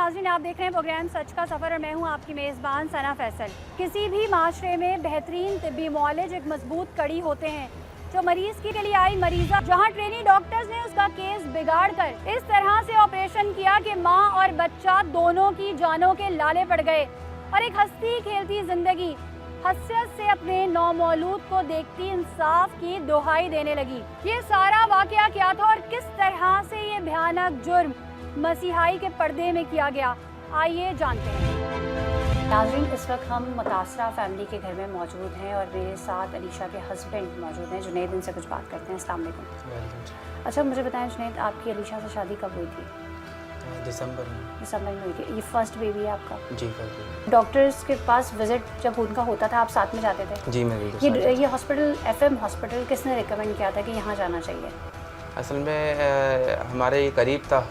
नाज़रीन, आप देख रहे हैं प्रोग्राम सच का सफ़र और मैं हूं आपकी मेज़बान सना फैसल। किसी भी माशरे में बेहतरीन तिब्बी मुआलिज एक मजबूत कड़ी होते हैं जो मरीज़ के लिए आई मरीज़ा जहां ट्रेनी डॉक्टर्स ने उसका केस बिगाड़ कर इस तरह से ऑपरेशन किया कि माँ और बच्चा दोनों की जानों के लाले पड़ गए और एक हंसती खेलती ज़िंदगी हसरत से अपने नौमौलूद को देखती इंसाफ की दुहाई देने लगी। ये सारा वाकया क्या था और किस तरह से ये भयानक जुर्म मसीहाई के पर्दे में किया गया, आइए जानते हैं। नाज़रीन, इस वक्त हम मुतासरा फैमिली के घर में मौजूद हैं और मेरे साथ अलीशा के हस्बैंड मौजूद हैं जुनैद। इनसे कुछ बात करते हैं। अस्सलाम वालेकुम। अच्छा, मुझे बताएं जुनैद, आपकी अलीशा से शादी कब हुई थी? दिसंबर में हुई थी। ये फर्स्ट बेबी है आपका? जी, फर्स्ट बेबी। डॉक्टर्स के पास विजिट जब उनका होता था आप साथ में जाते थे? जी, मैं बिल्कुल। ये हॉस्पिटल FM हॉस्पिटल किसने रिकमेंड किया था कि यहाँ जाना चाहिए? असल में हमारे करीब था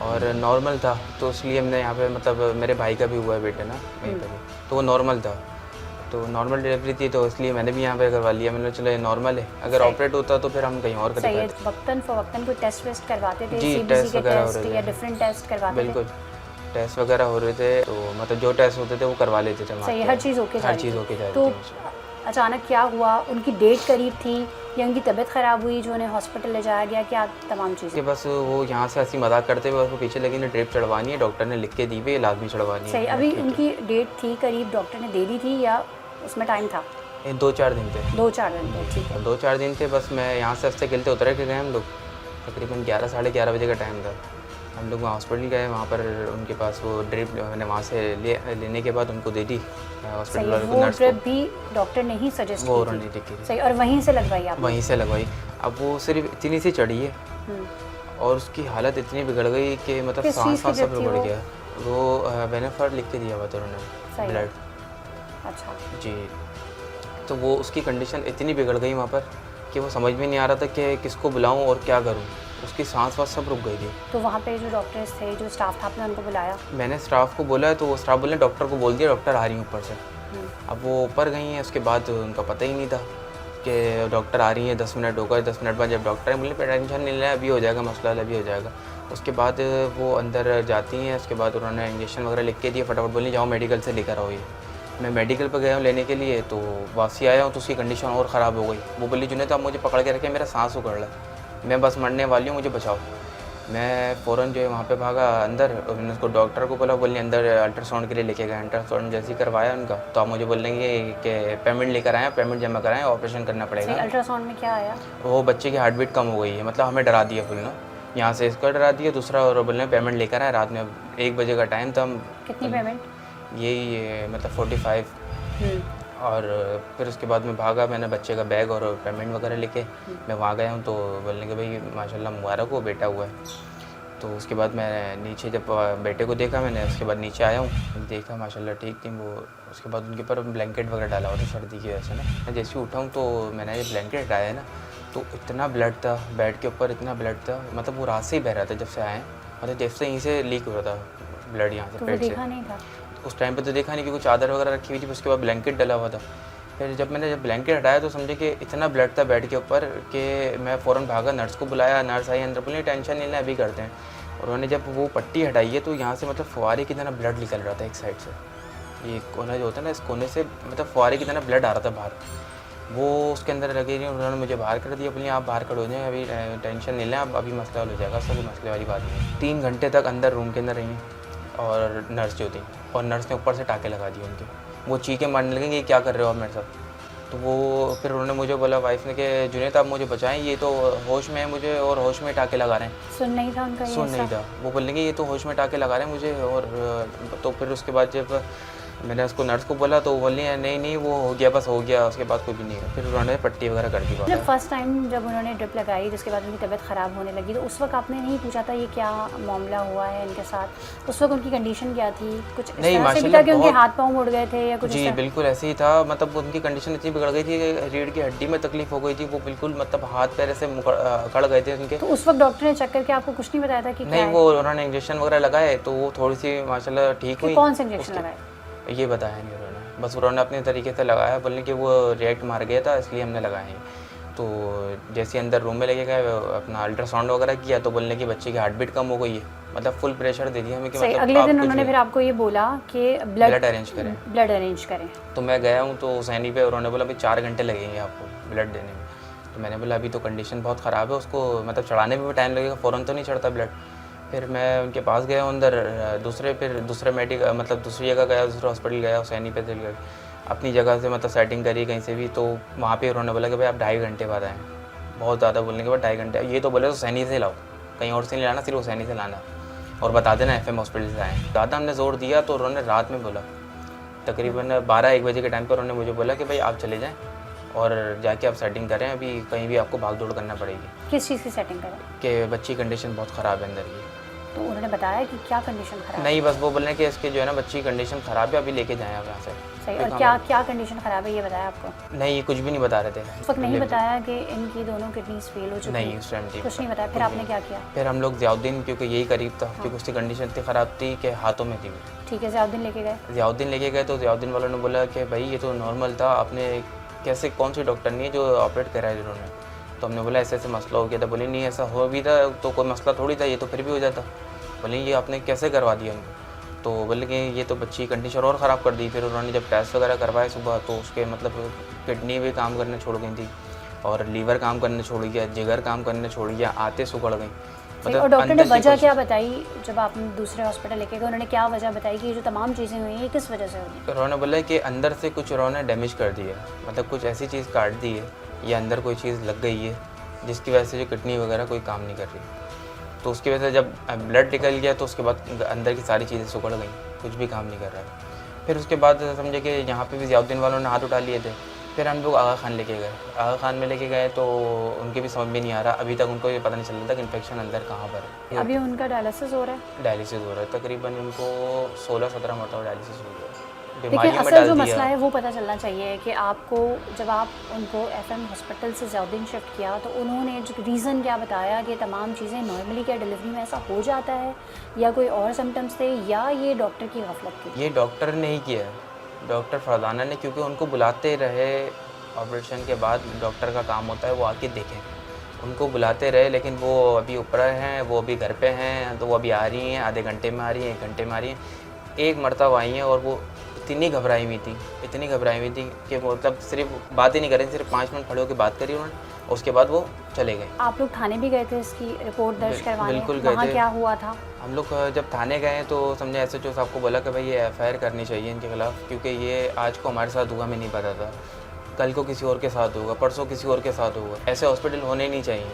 और नॉर्मल था, तो इसलिए हमने यहाँ पे, मतलब मेरे भाई का भी हुआ है बेटे ना वहीं पर, तो वो नॉर्मल था, तो नॉर्मल डिलीवरी थी, तो इसलिए मैंने भी यहाँ पे करवा लिया। मैंने चलो ये नॉर्मल है, अगर ऑपरेट होता तो फिर हम कहीं और करते। वक्तन फवक्तन कोई टेस्ट वेस्ट करवाते थे? जी, CBC टेस्ट के वगैरह हो टेस्ट रहे या थे। डिफरेंट टेस्ट करवाते थे? बिल्कुल, टेस्ट वगैरह हो रहे थे, तो मतलब जो टेस्ट होते थे वो करवा लेते थे। सही, हर चीज़ ओके जा रही थी। तो अचानक क्या हुआ? उनकी डेट करीब थी या उनकी तबीयत ख़राब हुई जो उन्हें हॉस्पिटल ले जाया गया? क्या तमाम चीज़ें? बस वो यहाँ से हंसी मजाक करते हुए उसको पीछे लगी, ड्रिप चढ़वानी है, डॉक्टर ने लिख के दी हुई है, लाजमी चढ़वानी है। सही, अभी उनकी डेट थी करीब, डॉक्टर ने दे दी थी या उसमें टाइम था? 2-4 दिन थे। 2-4 दिन थे, ठीक है। 2-4 दिन थे। बस मैं यहाँ से हंसते खेलते उतरे के गए हम लोग, तकरीबन 11 साढ़े 11 बजे का टाइम था। हम लोग वहाँ हॉस्पिटल गए, वहाँ पर उनके पास वो ड्रिप मैंने वहाँ से लेने के बाद उनको दे दी हॉस्पिटल वाले को, नर्स को। ड्रिप भी डॉक्टर ने ही सजेस्ट की? वो उन्होंने की। सही, और वहीं से लगवाई आप? वहीं से लगवाई। अब वो सिर्फ इतनी सी चढ़ी है और उसकी हालत इतनी बिगड़ गई कि मतलब सांस सब बिगड़ गया। वो बेनेफर लिख के दिया हुआ था उन्होंने, ब्लड। अच्छा जी, तो वो उसकी कंडीशन इतनी बिगड़ गई वहाँ पर कि वो समझ में नहीं आ रहा था कि किसको बुलाऊं और क्या करूं। उसकी सांस वास सब रुक गई थी। तो वहाँ पे जो डॉक्टर्स थे, जो स्टाफ था, आपने उनको बुलाया? मैंने स्टाफ को बोला, तो वो स्टाफ बोले डॉक्टर को बोल दिया, डॉक्टर आ रही हैं ऊपर से। अब वो ऊपर गई हैं, उसके बाद उनका पता ही नहीं था कि डॉक्टर आ रही हैं, 10 मिनट होगा। 10 मिनट बाद जब डॉक्टर है, बोले टेंशन नहीं लेना, अभी हो जाएगा मसला, अभी हो जाएगा। उसके बाद वो अंदर जाती हैं, उसके बाद उन्होंने इंजेक्शन वगैरह लिख के दिए, फटाफट बोली जाओ मेडिकल से लेकर आओ ये। मैं मेडिकल पर गया हूँ लेने के लिए, तो वापसी आया हूँ तो उसकी कंडीशन और ख़राब हो गई। वो बोली जुनैद आप मुझे पकड़ के रखे, मेरा सांस उखड़ रहा है, मैं बस मरने वाली हूँ, मुझे बचाओ। मैं फ़ौरन जो है वहाँ पे भागा अंदर, मैंने उसको डॉक्टर को बोला, बोलिए अंदर अल्ट्रासाउंड के लिए लेके गए। अल्ट्रासाउंड जैसे ही करवाया उनका, तो आप मुझे बोलेंगे कि पेमेंट लेकर आएँ, पेमेंट जमा कराएँ, ऑपरेशन करना पड़ेगा। अल्ट्रासाउंड में क्या आया? वो बच्चे की हार्ट बीट कम हो गई है, मतलब हमें डरा दिया फुल ना, यहाँ से इसको डरा दिया, दूसरा और बोलने पेमेंट लेकर आए। रात में 1 बजे का टाइम था। कितनी पेमेंट? यही मतलब 45। और फिर उसके बाद मैं भागा, मैंने बच्चे का बैग और पेमेंट वगैरह लेके मैं वहाँ गया हूँ, तो बोलने के भाई माशाल्लाह मुबारक हो, बेटा हुआ है। तो उसके बाद मैं नीचे जब बेटे को देखा मैंने, उसके बाद नीचे आया हूँ, देखा माशाल्लाह ठीक थी वो। उसके बाद उनके ऊपर ब्लैंकेट वगैरह डाला हुआ था सर्दी की वजह से ना। मैं जैसे ही उठा हूँ तो मैंने ये ब्लैंकेट हटाया ना, तो इतना ब्लड था बेड के ऊपर, इतना ब्लड था, मतलब वो रात से ही बह रहा था जब से आए, मतलब जब से यहीं से लीक हो रहा था ब्लड यहाँ से, पेट से। देखा नहीं था उस टाइम पे तो देखा नहीं, क्योंकि चादर वगैरह रखी हुई थी, उसके बाद ब्लैंकेट डला हुआ था। फिर जब ब्लैंकेट हटाया तो समझे कि इतना ब्लड था बेड के ऊपर कि मैं फ़ौरन भागा, नर्स को बुलाया, नर्स आई अंदर, बोली टेंशन नहीं लेना, अभी करते हैं। और उन्होंने जब वो पट्टी हटाई है तो यहाँ से मतलब फुहारे की तरह ब्लड निकल रहा था एक साइड से, ये कोना जो होता है ना, इस कोने से मतलब फुहारे की तरह ब्लड आ रहा था बाहर। वो उसके अंदर लगे नहीं, उन्होंने मुझे बाहर कर दिया, बोलिए आप बाहर खड़े हो जाएँ, अभी टेंशन नहीं लें आप, अभी मसला हो जाएगा, सब मसले वाली बात नहीं। 3 घंटे तक अंदर रूम के अंदर रही और नर्स जो थी, और नर्स ने ऊपर से टाँके लगा दिए उनके। वो चीखें मारने लगेंगे ये क्या कर रहे हो आप मेरे साथ। तो वो फिर उन्होंने मुझे बोला, वाइफ ने, कि जुनैद आप मुझे बचाएं, ये तो होश में है मुझे, और होश में टाँके लगा रहे हैं। सुन नहीं था उनका? सुन नहीं था। वो बोलेंगे ये तो होश में टाँके लगा रहे हैं मुझे। और तो फिर उसके बाद जब मैंने उसको नर्स को बोला तो बोली नहीं वो हो गया, बस हो गया, उसके बाद कोई भी नहीं है। फिर उन्होंने पट्टी वगैरह कर दी। जब फर्स्ट टाइम जब उन्होंने ड्रिप लगाई, जिसके बाद उनकी तबीयत ख़राब होने लगी, तो उस वक्त आपने नहीं पूछा था ये क्या मामला हुआ है इनके साथ? उस वक्त उनकी कंडीशन क्या थी? कुछ नहीं, माशाल्लाह कि उनके हाथ पाँव मुड़ गए थे या कुछ? जी बिल्कुल ऐसे ही था, मतलब उनकी कंडीशन इतनी बिगड़ गई थी, रीढ़ की हड्डी में तकलीफ हो गई थी, वो बिल्कुल मतलब हाथ पैर से अकड़ गए थे उनके। तो उस वक्त डॉक्टर ने चेक करके आपको कुछ नहीं बताया था कि नहीं, वो उन्होंने इंजेक्शन वगैरह लगाए तो वो थोड़ी सी माशाल्लाह ठीक हुई। कौन से इंजेक्शन लगाए ये बताया नहीं उन्होंने, बस उन्होंने अपने तरीके से लगाया, बोलने कि वो रिएक्ट मार गया था इसलिए हमने लगाए हैं। तो जैसे अंदर रूम में लेके गए अपना अल्ट्रासाउंड वगैरह किया तो बोलने की बच्चे की हार्ट बीट कम हो गई है, मतलब फुल प्रेशर दे दिया हमें कि सही, मतलब अगले आप दिन कुछ उन्होंने भी- फिर आपको ये बोला कि ब्लड अरेंज करें। ब्लड अरेंज करें। तो मैं गया हूँ तो हुसैनी पे उन्होंने बोला अभी 4 घंटे लगेंगे आपको ब्लड देने में। तो मैंने बोला अभी तो कंडीशन बहुत ख़राब है, उसको मतलब चढ़ाने में भी टाइम लगेगा, फ़ौरन तो नहीं चढ़ता ब्लड। फिर मैं उनके पास गया अंदर, दूसरे मतलब दूसरी जगह गया, दूसरे हॉस्पिटल गया, हुसैनी पे चल गया, अपनी जगह से मतलब सेटिंग करी कहीं से भी। तो वहाँ पे उन्होंने बोला कि भाई आप 2.5 घंटे बाद आएँ। बहुत ज़्यादा बोलने के बाद 2.5 घंटे, ये तो बोले तो हुसैनी से लाओ, कहीं और से नहीं लाना, सिर्फ हुसैनी से लाना और बता देना FM हॉस्पिटल से आएँ। ज़्यादा हमने ज़ोर दिया तो उन्होंने रात में बोला, तकरीबन 12-1 बजे के टाइम पर उन्होंने मुझे बोला कि भाई आप चले जाएँ और जाके आप सेटिंग करें, अभी कहीं भी आपको भाग दौड़ करना पड़ेगी किस चीज़ की सेटिंग करें? कि बच्ची की कंडीशन बहुत ख़राब है अंदर की। तो उन्होंने बताया कि क्या कंडीशन खराब है? नहीं, बस वो बोल रहे हैं कि इसके जो है ना बच्ची की कंडीशन ख़राब है, अभी लेके जाएँ आप यहाँ से। सही, फिर और हम- क्या क्या कंडीशन खराब है ये बताया आपको? नहीं, ये कुछ भी नहीं बता रहे थे। उस वक्त नहीं बताया कि इनकी दोनों किडनीज फेल हो चुकी नहीं, हैं? उस टाइम नहीं कुछ नहीं बताया, फिर आपने क्या किया? फिर हम लोग ज़ियाउद्दीन, क्योंकि यही करीब था, क्योंकि उसकी कंडीशन इतनी ख़राब थी कि हाथों में थी। ठीक है, ज़ियाउद्दीन लेके गए। ज़ियाउद्दीन लेके गए तो ज़ियाउद्दीन वालों ने बोला कि भाई ये तो नॉर्मल था, आपने कैसे, कौन सी डॉक्टर नहीं है जो ऑपरेट करा है जिन्होंने। तो हमने बोला ऐसे ऐसे मसला हो गया था। बोले नहीं ऐसा हो भी था तो कोई मसला थोड़ी था, ये तो फिर भी हो जाता। बोले ये आपने कैसे करवा दिया हमको। तो बोले कि ये तो बच्ची की कंडीशन और ख़राब कर दी। फिर उन्होंने जब टेस्ट वगैरह करवाए सुबह तो उसके मतलब किडनी भी काम करने छोड़ गई थी और लीवर काम करने छोड़ गया, जिगर काम करने छोड़ गया, आते सुगड़ गई। सही, और डॉक्टर ने अंदर की वजह क्या कोशिश- बताई जब आपने दूसरे हॉस्पिटल लेके गए? उन्होंने क्या वजह बताई कि ये जो तमाम चीज़ें हुई हैं ये किस वजह से हुई? उन्होंने बोला कि अंदर से कुछ उन्होंने डैमेज कर दिया है, मतलब कुछ ऐसी चीज़ काट दी है या अंदर कोई चीज़ लग गई है जिसकी वजह से जो किडनी वगैरह कोई काम नहीं कर रही। तो उसकी वजह से जब ब्लड निकल गया तो उसके बाद अंदर की सारी चीज़ें सुगड़ गई, कुछ भी काम नहीं कर रहा है। फिर उसके बाद समझे कि यहाँ पे भी ज़ियाउद्दीन वालों ने हाथ उठा लिए थे। फिर हम लोग आगा खान लेके गए। आगा खान में लेके गए तो उनके भी समझ में नहीं आ रहा, अभी तक उनको ये पता नहीं चल रहा था कि इन्फेक्शन अंदर कहाँ पर है। अभी उनका डायलिसिस हो रहा है? डायलिसिस हो रहा है, तकरीबन उनको 16-17 मरतबा डायलिसिस हो गया। देखिए, बीमारियों में असल डाल जो दिया। मसला है वो पता चलना चाहिए कि आपको जब आप उनको FM हॉस्पिटल से ज़ियाउद्दीन शिफ्ट किया तो उन्होंने जो रीज़न क्या बताया कि तमाम चीज़ें नॉर्मली क्या डिलीवरी में ऐसा हो जाता है या कोई और सिम्टम्स थे या ये डॉक्टर की गफलत थी? ये डॉक्टर ने ही किया है, डॉक्टर फरदाना ने, क्योंकि उनको बुलाते रहे ऑपरेशन के बाद। डॉक्टर का काम होता है वो आके देखें, उनको बुलाते रहे, लेकिन वो अभी ऊपर हैं, वो अभी घर पे हैं, तो वो अभी आ रही हैं, आधे घंटे में आ रही हैं, 1 घंटे में आ रही हैं। एक मरतबा आई हैं और वो इतनी घबराई हुई थी कि वो मतलब सिर्फ बात ही नहीं कर रही, सिर्फ 5 मिनट खड़े होकर बात करी उन्होंने, उसके बाद वो चले गए। आप लोग थाने भी गए थे इसकी रिपोर्ट दर्ज करवाने? बिल्कुल गए वहाँ थे। क्या हुआ था? हम लोग जब थाने गए तो समझे SHO साहब को बोला कि भाई ये FIR करनी चाहिए इनके खिलाफ़, क्योंकि ये आज को हमारे साथ हुआ, हमें नहीं पता था, कल को किसी और के साथ होगा, परसों किसी और के साथ होगा। ऐसे हॉस्पिटल होने ही नहीं चाहिए।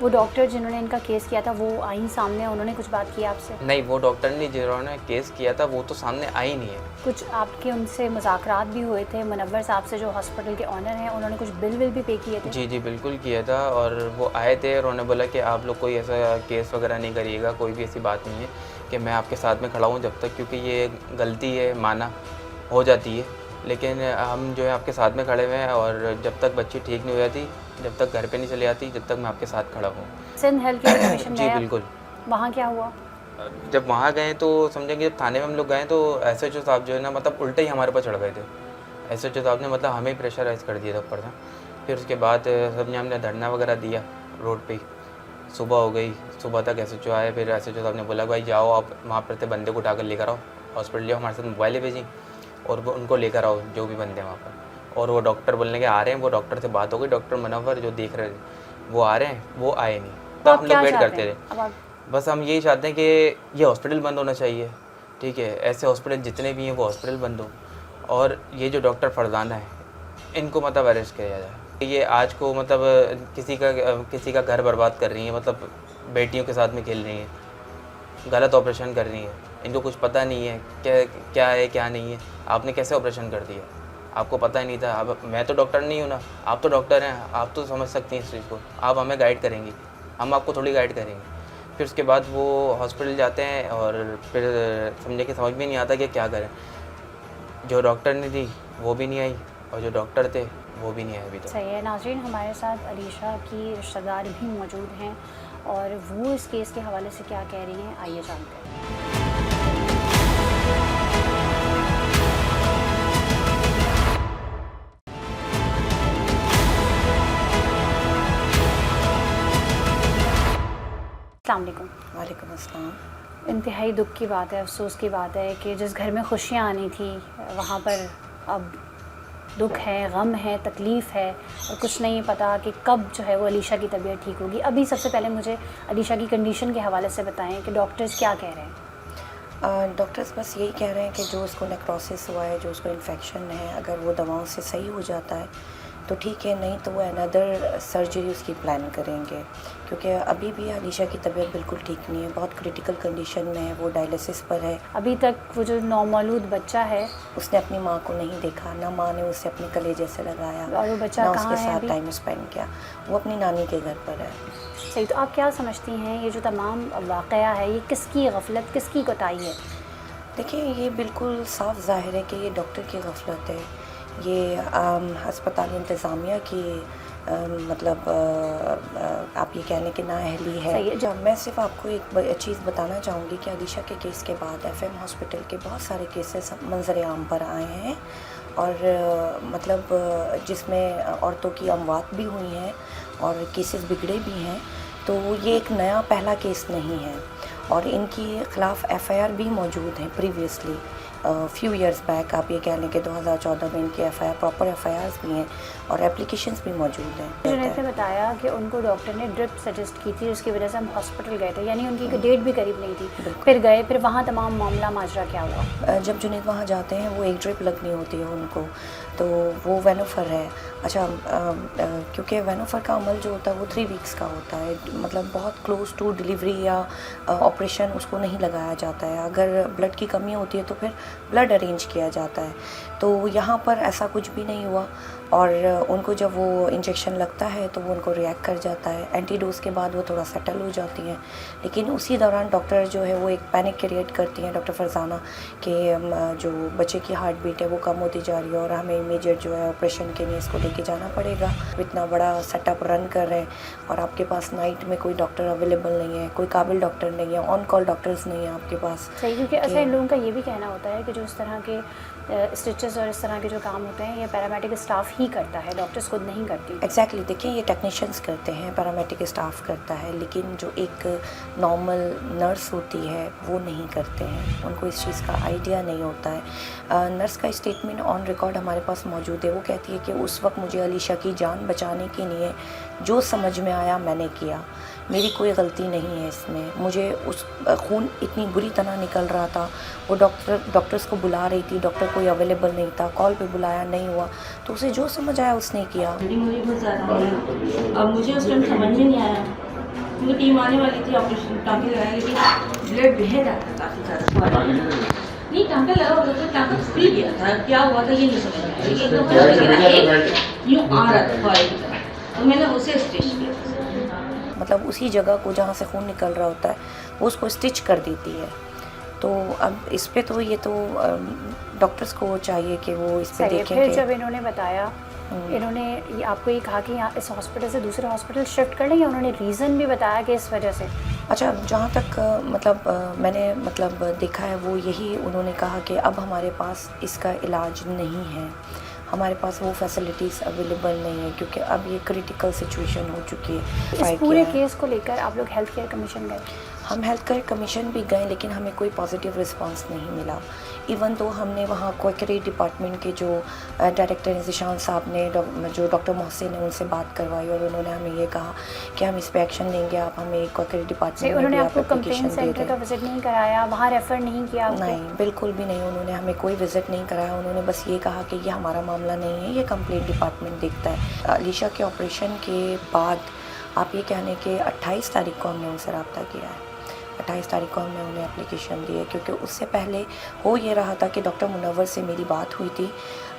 वो डॉक्टर जिन्होंने इनका केस किया था वो आई सामने, उन्होंने कुछ बात की आपसे? नहीं, वो डॉक्टर ने जिन्होंने केस किया था वो तो सामने आई नहीं है। कुछ आपके उनसे मुज़ाकरात भी हुए थे मुनव्वर साहब से जो हॉस्पिटल के ऑनर हैं? उन्होंने कुछ बिल भी पे किए थे? जी बिल्कुल किया था, और वो आए थे और उन्होंने बोला कि आप लोग कोई ऐसा केस वगैरह नहीं करिएगा, कोई भी ऐसी बात नहीं है कि मैं आपके साथ में खड़ा हूँ जब तक, क्योंकि ये गलती है माना हो जाती है, लेकिन हम जो है आपके साथ में खड़े हुए हैं और जब तक बच्ची ठीक नहीं हो जाती, जब तक घर पे नहीं चली जाती, जब तक मैं आपके साथ खड़ा हूँ। सिंध हेल्थ केयर कमीशन जी गए आप? बिल्कुल। वहाँ क्या हुआ? जब वहाँ गए तो समझेंगे, जब थाने में हम लोग गए तो SHO साहब जो है ना मतलब उल्टे ही हमारे ऊपर चढ़ गए थे। SHO साहब ने मतलब हमें प्रेशराइज कर दिया था ऊपर से। फिर उसके बाद समझे हमने धरना वगैरह दिया रोड पे। सुबह हो गई, सुबह तक SHO आए, फिर SHO साहब ने बोला भाई जाओ आप वहाँ पर थे बंदे को उठा कर लेकर आओ हॉस्पिटल, जाओ, हमारे साथ मोबाइलें भेजी और वो उनको लेकर आओ जो भी बंदे हैं वहाँ पर। और वो डॉक्टर बोलने के आ रहे हैं, वो डॉक्टर से बात हो गई, डॉक्टर मुनव्वर जो देख रहे थे वो आ रहे हैं, वो आए नहीं, तो हम आप लोग क्या वेट चाहते करते हैं? रहे। अब आप बस हम यही चाहते हैं कि ये हॉस्पिटल बंद होना चाहिए, ठीक है, ऐसे हॉस्पिटल जितने भी हैं वो हॉस्पिटल बंद हो, और ये जो डॉक्टर फरदाना है इनको मतलब अरेस्ट किया जाए। ये आज को मतलब किसी का घर बर्बाद कर रही है, मतलब बेटियों के साथ में खेल रही हैं, गलत ऑपरेशन कर रही हैं, इनको कुछ पता नहीं है क्या है क्या नहीं है। आपने कैसे ऑपरेशन कर दिया, आपको पता ही नहीं था। अब मैं तो डॉक्टर नहीं हूँ ना, आप तो डॉक्टर हैं, आप तो समझ सकती हैं इस चीज़ को, आप हमें गाइड करेंगी, हम आपको थोड़ी गाइड करेंगे। फिर उसके बाद वो हॉस्पिटल जाते हैं और फिर समझे कि समझ में नहीं आता कि क्या करें। जो डॉक्टर ने दी वो भी नहीं आई और जो डॉक्टर थे वो भी नहीं आए अभी तक। सही है। नाज़रीन, हमारे साथ अलीशा की रिश्तेदार भी मौजूद हैं और वो इस केस के हवाले से क्या कह रही हैं, आइए जानते हैं। अस्सलाम वालेकुम। वालेकुम अस्सलाम। इंतहाई दुख की बात है, अफसोस की बात है कि जिस घर में खुशियाँ आनी थी वहाँ पर अब दुख है, गम है, तकलीफ़ है और कुछ नहीं पता कि कब जो है वो अलीशा की तबीयत ठीक होगी। अभी सबसे पहले मुझे अलीशा की कंडीशन के हवाले से बताएं कि डॉक्टर्स क्या कह रहे हैं। डॉक्टर्स बस यही कह रहे हैं कि जो उसको नेक्रोसिस हुआ है, जो उसको इन्फेक्शन है, अगर वो दवाओं से सही हो जाता है तो ठीक है, नहीं तो वो अनदर सर्जरी उसकी प्लान करेंगे, क्योंकि अभी भी अलीशा की तबीयत बिल्कुल ठीक नहीं है, बहुत क्रिटिकल कंडीशन में है, वो डायलिसिस पर है। अभी तक वो जो नौमौलूद बच्चा है उसने अपनी माँ को नहीं देखा, ना माँ ने उसे अपने कलेजे से लगाया, और वो बच्चा ना कहाँ उसके है साथ अभी? टाइम स्पेंड किया। वो अपनी नानी के घर पर है। सही, तो आप क्या समझती हैं ये जो तमाम वाक़या है ये किसकी गफलत, किसकी कोताही है? देखिए, ये बिल्कुल साफ ज़ाहिर है कि ये डॉक्टर की गफलत है, ये अस्पताल इंतज़ामिया की मतलब आप ये कहने की नाअहली है। सही है। जब मैं सिर्फ आपको एक चीज़ बताना चाहूँगी कि अलीशा के केस के बाद FM हॉस्पिटल के बहुत सारे केसेस मंजर आम पर आए हैं और मतलब जिसमें औरतों की अमवात भी हुई हैं और केसेस बिगड़े भी हैं। तो ये एक नया पहला केस नहीं है और इनकी ख़िलाफ़ FIR भी मौजूद हैं प्रीवियसली फ्यू इयर्स बैक। आप ये कह लें कि 2014 में इनकी FIR प्रॉपर FIRs भी हैं और एप्लीकेशंस भी मौजूद हैं। जुनैद ने बताया कि उनको डॉक्टर ने ड्रिप सजेस्ट की थी, जिसकी वजह से हम हॉस्पिटल गए थे, यानी उनकी डेट भी करीब नहीं थी। फिर गए, फिर वहाँ तमाम मामला माजरा क्या हुआ? जब जुनैद वहाँ जाते हैं वो एक ड्रिप लगनी होती है उनको, तो वो वेनोफर है। अच्छा, क्योंकि वेनोफर का अमल जो होता है वो 3 वीक्स का होता है, मतलब बहुत क्लोज टू डिलीवरी या ऑपरेशन उसको नहीं लगाया जाता है। अगर ब्लड की कमी होती है तो फिर ब्लड अरेंज किया जाता है। तो यहाँ पर ऐसा कुछ भी नहीं हुआ और उनको जब वो इंजेक्शन लगता है तो वो उनको रिएक्ट कर जाता है। एंटीडोज के बाद वो थोड़ा सेटल हो जाती हैं, लेकिन उसी दौरान डॉक्टर जो है वो एक पैनिक क्रिएट करती हैं, डॉक्टर फरजाना, कि जो बच्चे की हार्ट बीट है वो कम होती जा रही है और हमें इमीडिएट जो है ऑपरेशन के लिए इसको लेके जाना पड़ेगा। इतना बड़ा सेटअप रन कर रहे हैं और आपके पास नाइट में कोई डॉक्टर अवेलेबल नहीं है, कोई काबिल डॉक्टर नहीं है, ऑन कॉल डॉक्टर्स नहीं है आपके पास। सही, क्योंकि ऐसे इन लोगों का ये भी कहना होता है कि जो इस तरह के स्टिचेस और इस तरह के जो काम होते हैं ये पैरामेडिक स्टाफ ही करता है, डॉक्टर्स खुद नहीं करती। एग्जैक्टली, देखिए ये टेक्नीशियंस करते हैं, पैरामेडिक स्टाफ करता है, लेकिन जो एक नॉर्मल नर्स होती है वो नहीं करते हैं, उनको इस चीज़ का आइडिया नहीं होता है। नर्स का स्टेटमेंट ऑन रिकॉर्ड हमारे पास मौजूद है। वो कहती है कि उस वक्त मुझे अलीशा की जान बचाने के लिए जो समझ में आया मैंने किया, मेरी कोई गलती नहीं है इसमें। मुझे उस खून इतनी बुरी तरह निकल रहा था, वो डॉक्टर्स को बुला रही थी, डॉक्टर कोई अवेलेबल नहीं था, कॉल पे बुलाया नहीं हुआ, तो उसे जो समझ आया उसने किया। मुझे बहुत ज़्यादा हुआ। अब मुझे उस टाइम समझ में नहीं आया, क्योंकि टीम आने वाली थी, ऑपरेशन टाँके लगाए, लेकिन ब्लड बह रहा था काफ़ी ज़्यादा। नहीं, टाँका लगा होता तो टाँका खुल गया था, क्या हुआ था ये नहीं समझ में आया, लेकिन यूँ आ रहा था फॉयल की तरह, तो मैंने उसे स्टिच किया। मतलब उसी जगह को जहाँ से खून निकल रहा होता है वो उसको स्टिच कर देती है। तो अब इस पे तो ये तो डॉक्टर्स को चाहिए कि वो इस पे देखें। फिर जब इन्होंने बताया, इन्होंने आपको ये कहा कि यहाँ इस हॉस्पिटल से दूसरे हॉस्पिटल शिफ्ट कर लें, या उन्होंने रीज़न भी बताया कि इस वजह से? अच्छा, जहाँ तक मैंने देखा है वो यही उन्होंने कहा कि अब हमारे पास इसका इलाज नहीं है, हमारे पास वो फैसिलिटीज़ अवेलेबल नहीं है, क्योंकि अब ये क्रिटिकल सिचुएशन हो चुकी है। इस पूरे केस को लेकर आप लोग हेल्थ केयर कमीशन गए? हम हेल्थ केयर कमीशन भी गए, लेकिन हमें कोई पॉजिटिव रिस्पांस नहीं मिला। इवन तो हमने वहाँ क्वैकरी डिपार्टमेंट के जो डायरेक्टर हैं ज़िशान साहब ने, जो डॉक्टर मोहसिन ने, उनसे बात करवाई और उन्होंने हमें ये कहा कि हम इस पर एक्शन लेंगे, आप हमें क्वैकरी डिपार्टमेंट में उन्होंने भी आपको आप एप्लीकेशन कंप्लेंट दे सेंटर का दें। विजिट नहीं कराया, वहाँ रेफ़र नहीं किया आपको? नहीं, बिल्कुल भी नहीं, उन्होंने हमें कोई विज़िट नहीं कराया। उन्होंने बस ये कहा कि ये हमारा मामला नहीं है, ये कंप्लेंट डिपार्टमेंट देखता है। अलीशा के ऑपरेशन के बाद आप ये कहने के 28 तारीख को हमने उनसे रब्ता किया है, 28 तारीख को हमने उन्हें एप्लीकेशन दी है, क्योंकि उससे पहले हो ये रहा था कि डॉक्टर मुनव्वर से मेरी बात हुई थी,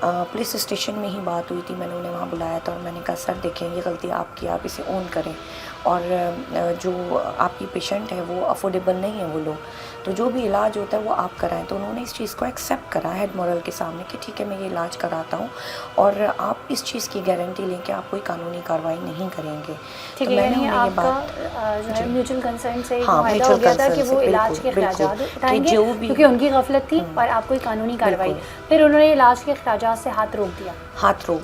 पुलिस स्टेशन में ही बात हुई थी। मैंने उन्हें वहाँ बुलाया था और मैंने कहा सर देखें ये गलती आपकी, आप इसे ओन करें, और जो आपकी पेशेंट है वो अफोर्डेबल नहीं है वो लोग, तो जो भी इलाज होता है वो आप कराएं। तो उन्होंने इस चीज़ को एक्सेप्ट करा हेड मॉरल के सामने कि ठीक है मैं ये इलाज कराता हूँ और आप इस चीज़ की गारंटी लें कि आप कोई कानूनी कार्रवाई नहीं करेंगे। ठीक तो है, मैंने यानी उन्हें ये आपका बात जो है म्यूचुअल कंसर्न से हाँ, फायदा म्यूचुअल हो दिया था कि कंसर्न वो से, इलाज के बिल्कुल, खर्चात बिल्कुल, उठाएंगे कि जो भी क्योंकि उनकी गफलत थी और आप कोई कानूनी कार्रवाई। फिर उन्होंने इलाज के खर्चात से हाथ रोक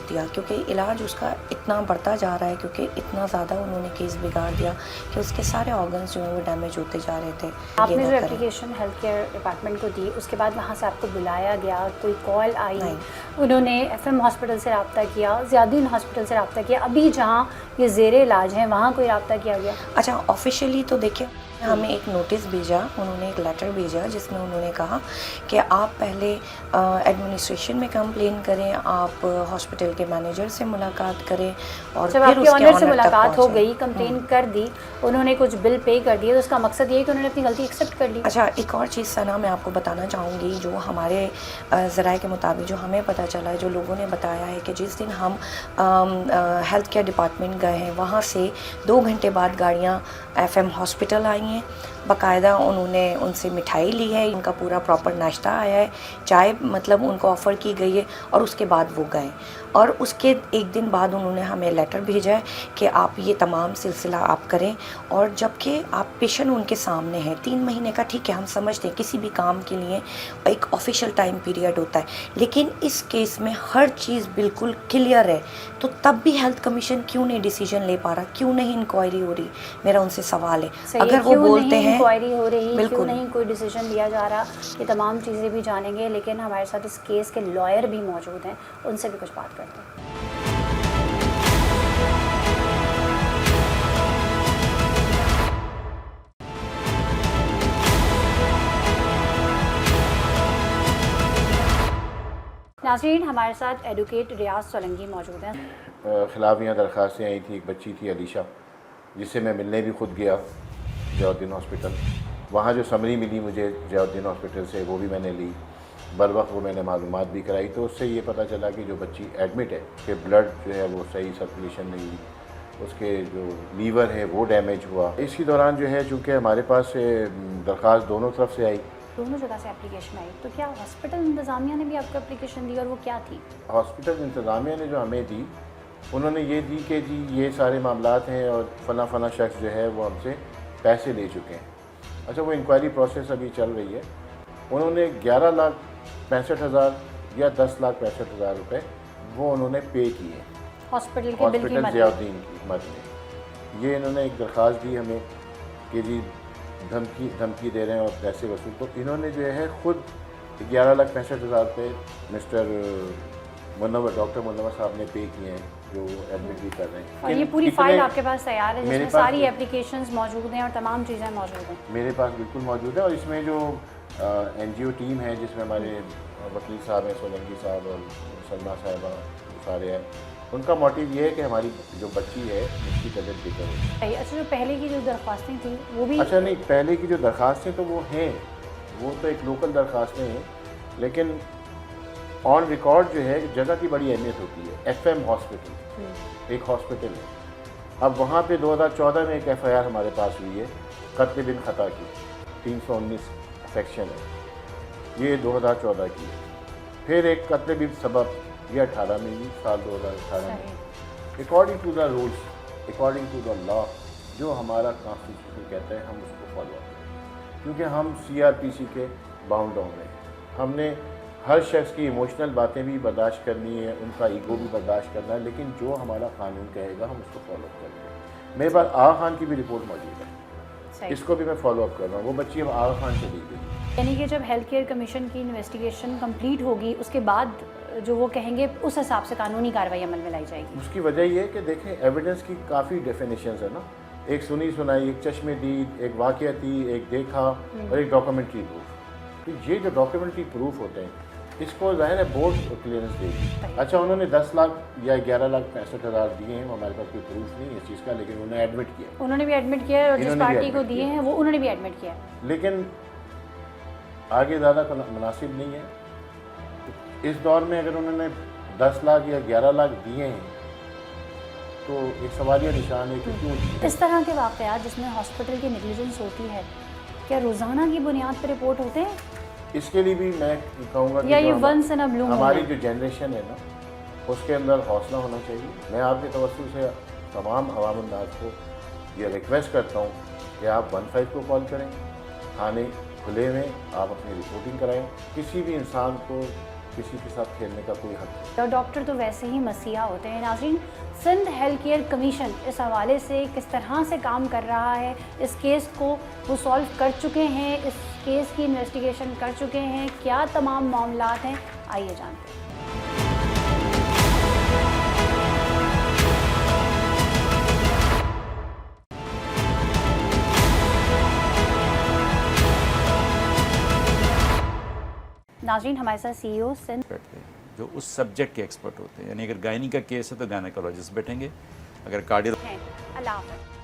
दिया क्योंकि इलाज उसका इतना बढ़ता जा रहा है, क्योंकि इतना ज़्यादा उन्होंने केस बिगाड़ दिया कि उसके सारे ऑर्गन्स जो हैं वो डैमेज होते जा रहे थे। आपने ये जो ना करें। एप्लीकेशन हेल्थ केयर डिपार्टमेंट को दी, उसके बाद वहाँ से आपको बुलाया गया, कोई कॉल आई, नहीं। उन्होंने FM हॉस्पिटल से रब्ता किया, ज़ियाउद्दीन हॉस्पिटल से रब्ता किया, अभी जहाँ ये ज़ेरे इलाज हैं वहाँ कोई रब्ता किया गया? अच्छा, ऑफिशियली तो देखिए हमें एक नोटिस भेजा, उन्होंने एक लेटर भेजा जिसमें उन्होंने कहा कि आप पहले एडमिनिस्ट्रेशन में कंप्लेन करें, आप हॉस्पिटल के मैनेजर से मुलाकात करें और जब फिर आपके उसके ऑनर से ऑनर तक मुलाकात हो पहुंचे। गई, कंप्लेन कर दी, उन्होंने कुछ बिल पे कर दिए, तो उसका मकसद ये है कि उन्होंने अपनी गलती एक्सेप्ट कर ली। अच्छा, एक और चीज़ सना मैं आपको बताना चाहूँगी, जो हमारे ज़राए के मुताबिक जो हमें पता चला है, जो लोगों ने बताया है कि जिस दिन हम हेल्थ केयर डिपार्टमेंट गए हैं, वहाँ से 2 घंटे बाद गाड़ियाँ FM हॉस्पिटल आई हैं, बाकायदा उन्होंने उनसे मिठाई ली है, उनका पूरा प्रॉपर नाश्ता आया है, चाय मतलब उनको ऑफ़र की गई है और उसके बाद वो गए। और उसके एक दिन बाद उन्होंने हमें लेटर भेजा है कि आप ये तमाम सिलसिला आप करें, और जबकि आप पेशेंट उनके सामने हैं। 3 महीने का ठीक है, हम समझते हैं किसी भी काम के लिए एक ऑफिशियल टाइम पीरियड होता है, लेकिन इस केस में हर चीज़ बिल्कुल क्लियर है। तो तब भी हेल्थ कमीशन क्यों नहीं डिसीजन ले पा रहा, क्यों नहीं इंक्वायरी हो रही, मेरा उनसे सवाल है। अगर वो बोलते हैं इंक्वायरी हो रही, बिल्कुल क्यों नहीं कोई डिसीजन लिया जा रहा, ये तमाम चीज़ें भी जानेंगे, लेकिन हमारे साथ इस केस के लॉयर भी मौजूद हैं, उनसे भी कुछ बात करते हैं। नाज़रीन, हमारे साथ एडवोकेट रियाज सोलंकी मौजूद हैं। ख़िलाफ़ यहाँ दरख्वास्तें आई थी। एक बच्ची थी अलीशा, जिससे मैं मिलने भी खुद गया ज़ियाउद्दीन हॉस्पिटल। वहाँ जो समरी मिली मुझे ज़ियाउद्दीन हॉस्पिटल से, वो भी मैंने ली। बर वक्त वो मैंने मालूमात भी कराई, तो उससे ये पता चला कि जो बच्ची एडमिट है, उसके ब्लड जो है वो सही सर्कुलेशन नहीं हुई, उसके जो लीवर है वो डैमेज हुआ। इसी दौरान जो है, चूँकि हमारे पास दरख्वास्त दोनों तरफ से आई, दोनों जगह से एप्लीकेशन आई, तो क्या हॉस्पिटल इंतज़ामिया ने भी आपको एप्लीकेशन दी, और वो क्या थी? हॉस्पिटल इंतज़ामिया ने जो हमें दी, उन्होंने ये दी कि जी ये सारे मामलात हैं और फ़ला फ़ला शख्स जो है वो हमसे पैसे ले चुके हैं। अच्छा, वो इंक्वायरी प्रोसेस अभी चल रही है। उन्होंने 11,65,000 या 10,65,000 रुपये वो उन्होंने पे किए हॉस्पिटल के बिल की हॉस्पिटल मद में। ज़ियाउद्दीन की मद में। ये इन्होंने एक दरख्वास्त दी हमें कि जी धमकी दे रहे हैं और पैसे वसूल। तो इन्होंने जो है ख़ुद 11,65,000 रुपये मिस्टर मुनव्वर, डॉक्टर मुनव्वर साहब ने पे किए हैं, जो एडमिट भी कर रहे हैं। और ये पूरी कितने- फाइल आपके पास तैयार है, मेरे जिसमें पास सारी तो- एप्लीकेशंस मौजूद हैं और तमाम चीज़ें मौजूद हैं। मेरे पास बिल्कुल मौजूद है। और इसमें जो NGO टीम है, जिसमें हमारे वकील साहब हैं, सोलंकी साहब और सलमा साहिबा सारे हैं, उनका मोटिव ये है कि हमारी जो बच्ची है उसकी तबीयत बेहतर हो। अच्छा, जो पहले की जो दरख्वास्तें थी वो भी अच्छा नहीं, पहले की जो दरख्वास्तें तो वो हैं, वो तो एक लोकल दरख्वास्तें हैं, लेकिन ऑन रिकॉर्ड जो है जगह की बड़ी अहमियत होती है। FM हॉस्पिटल एक हॉस्पिटल है। अब वहाँ पे 2014 में एक FIR हमारे पास हुई है, कत्ल बिन खता की, 319 सेक्शन है, ये 2014 की है। फिर एक कत्ल बिन सबब, ये 18 में हुई, साल 2018 में। According to the rules, according to the law, जो हमारा कॉन्स्टिट्यूशन कहता है, हम उसको फॉलो करें, क्योंकि हम CRPC के बाउंड हो रहे हैं। हमने हर शख्स की इमोशनल बातें भी बर्दाश्त करनी है, उनका ईगो भी बर्दाश्त करना है, लेकिन जो हमारा कानून कहेगा हम उसको फॉलो करेंगे। मेरे पास आगा खान की भी रिपोर्ट मौजूद है, इसको भी मैं फॉलो अप कर रहा हूँ। वो बच्ची अब आगा खान से ली गई। यानी कि जब हेल्थ केयर कमीशन की इन्वेस्टिगेशन कंप्लीट होगी, उसके बाद जो वो कहेंगे उस हिसाब से कानूनी कार्रवाई अमल में लाई जाएगी। उसकी वजह ये है कि देखें, एविडेंस की काफ़ी डेफिनेशंस है ना, एक सुनी सुनाई, एक चश्मेदीद, एक वाक़याती, एक देखा और एक डॉक्यूमेंट्री प्रूफ। तो ये जो डॉक्यूमेंट्री प्रूफ होते हैं, इसको ज़ाहिर है बोर्ड क्लियरेंस देगी। अच्छा, उन्होंने 10 लाख या 11,65,000 दिए हैं, हमारे पास कोई प्रूफ नहीं है इस चीज़ का, लेकिन उन्होंने एडमिट किया। उन्होंने भी एडमिट किया है, और जिस इन्होंने भी पार्टी को admit दिए किया। हैं वो उन्होंने भी एडमिट किया है। लेकिन आगे ज़्यादा मुनासिब नहीं है इस दौर में। अगर उन्होंने 10 लाख या 11 लाख दिए हैं, तो एक सवालिया निशान है कि क्यों दिए। इस तरह के वाक़यात जिसमें हॉस्पिटल की नेग्लिजेंस होती है, क्या रोज़ाना की बुनियाद पर रिपोर्ट होते हैं, इसके लिए भी मैं कहूँगा या कि ये जो once in a blue moon हमारी है? जो जनरेशन है ना, उसके अंदर हौसला होना चाहिए। मैं आपके तवज्जो से तमाम अवाम नाज़ को ये रिक्वेस्ट करता हूँ कि आप 15 को कॉल करें, थाने खुले में, आप अपनी रिपोर्टिंग कराएं। किसी भी इंसान को किसी के साथ खेलने का कोई हक नहीं। तो डॉक्टर तो वैसे ही मसीहा होते हैं। नाज़रीन, सिंध हेल्थ केयर कमीशन इस हवाले से किस तरह से काम कर रहा है, इस केस को वो सॉल्व कर चुके हैं, इस केस की इन्वेस्टिगेशन कर चुके हैं, क्या तमाम मामलात हैं, आइए जानते हैं। नाज़रीन, हमारे साथ CEO सिंध बैठते हैं जो उस सब्जेक्ट के एक्सपर्ट होते हैं। यानी अगर गायनी का केस है तो गायनेकोलॉजिस्ट बैठेंगे, अगर कार्डियो हैं। अल्लाह हाफ़िज़।